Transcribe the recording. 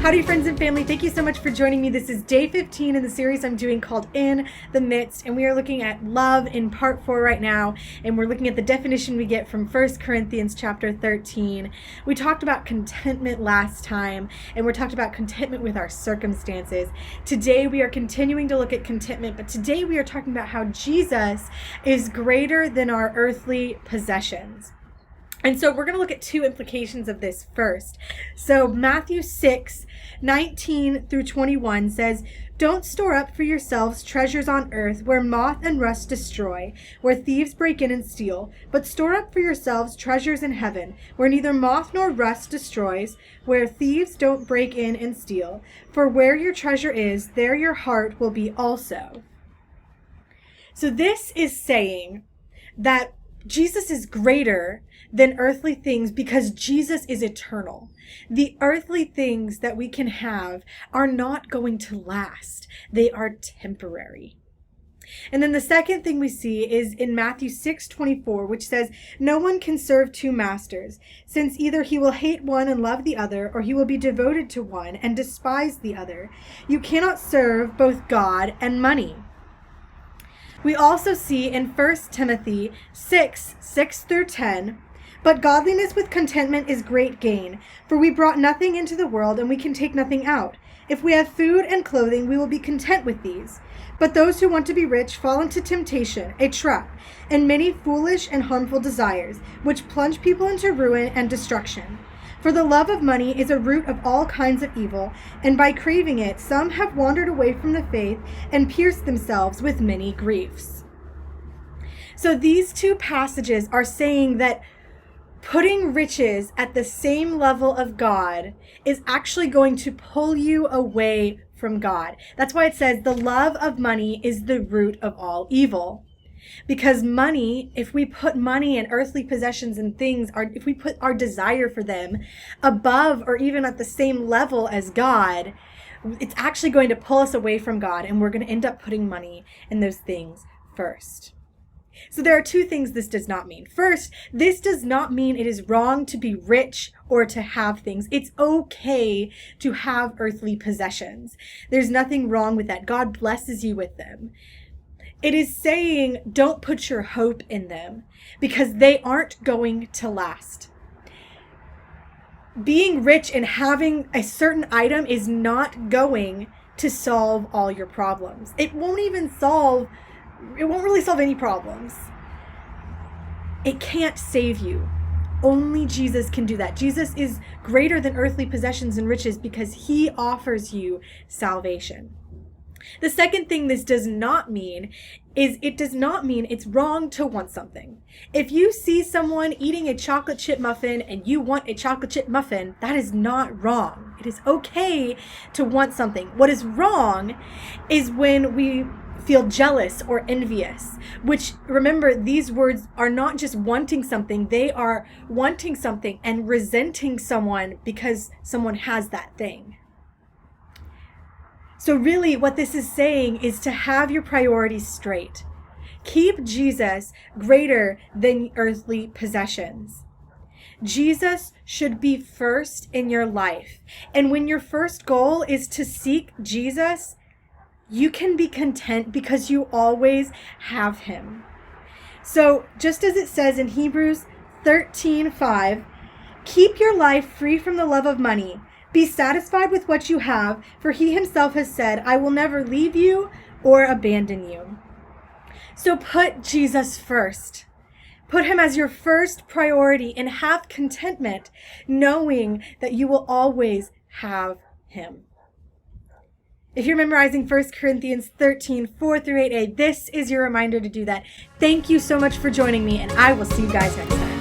Howdy, friends and family. Thank you so much for joining me. This is day 15 in the series I'm doing called In the Midst, and we are looking at love in part 4 right now, and we're looking at the definition we get from 1 Corinthians chapter 13. We talked about contentment last time, and we talked about contentment with our circumstances. Today we are continuing to look at contentment, but today we are talking about how Jesus is greater than our earthly possessions. And so we're going to look at two implications of this first. So Matthew 6:19 through 21 says, "Don't store up for yourselves treasures on earth where moth and rust destroy, where thieves break in and steal, but store up for yourselves treasures in heaven, where neither moth nor rust destroys, where thieves don't break in and steal. For where your treasure is, there your heart will be also." So this is saying that Jesus is greater than earthly things because Jesus is eternal. The earthly things that we can have are not going to last. They are temporary. And then the second thing we see is in Matthew 6:24, which says, "No one can serve two masters, since either he will hate one and love the other, or he will be devoted to one and despise the other. You cannot serve both God and money." We also see in 1 Timothy 6:6 through 10, "But godliness with contentment is great gain, for we brought nothing into the world and we can take nothing out. If we have food and clothing, we will be content with these. But those who want to be rich fall into temptation, a trap, and many foolish and harmful desires, which plunge people into ruin and destruction. For the love of money is a root of all kinds of evil, and by craving it, some have wandered away from the faith and pierced themselves with many griefs." So these two passages are saying that putting riches at the same level of God is actually going to pull you away from God. That's why it says the love of money is the root of all evil. Because money, if we put money and earthly possessions and things, if we put our desire for them above or even at the same level as God, it's actually going to pull us away from God, and we're going to end up putting money and those things first. So there are two things this does not mean. First, this does not mean it is wrong to be rich or to have things. It's okay to have earthly possessions. There's nothing wrong with that. God blesses you with them. It is saying don't put your hope in them because they aren't going to last. Being rich and having a certain item is not going to solve all your problems. It won't really solve any problems. It can't save you. Only Jesus can do that. Jesus is greater than earthly possessions and riches because he offers you salvation. The second thing this does not mean is it does not mean it's wrong to want something. If you see someone eating a chocolate chip muffin and you want a chocolate chip muffin, that is not wrong. It is okay to want something. What is wrong is when we feel jealous or envious, which, remember, these words are not just wanting something, they are wanting something and resenting someone because someone has that thing. So really what this is saying is to have your priorities straight. Keep Jesus greater than earthly possessions. Jesus should be first in your life. And when your first goal is to seek Jesus, you can be content because you always have him. So just as it says in Hebrews 13:5, "Keep your life free from the love of money. Be satisfied with what you have, for he himself has said, 'I will never leave you or abandon you.'" So put Jesus first. Put him as your first priority and have contentment, knowing that you will always have him. If you're memorizing 1 Corinthians 13:4 through 8a, this is your reminder to do that. Thank you so much for joining me, and I will see you guys next time.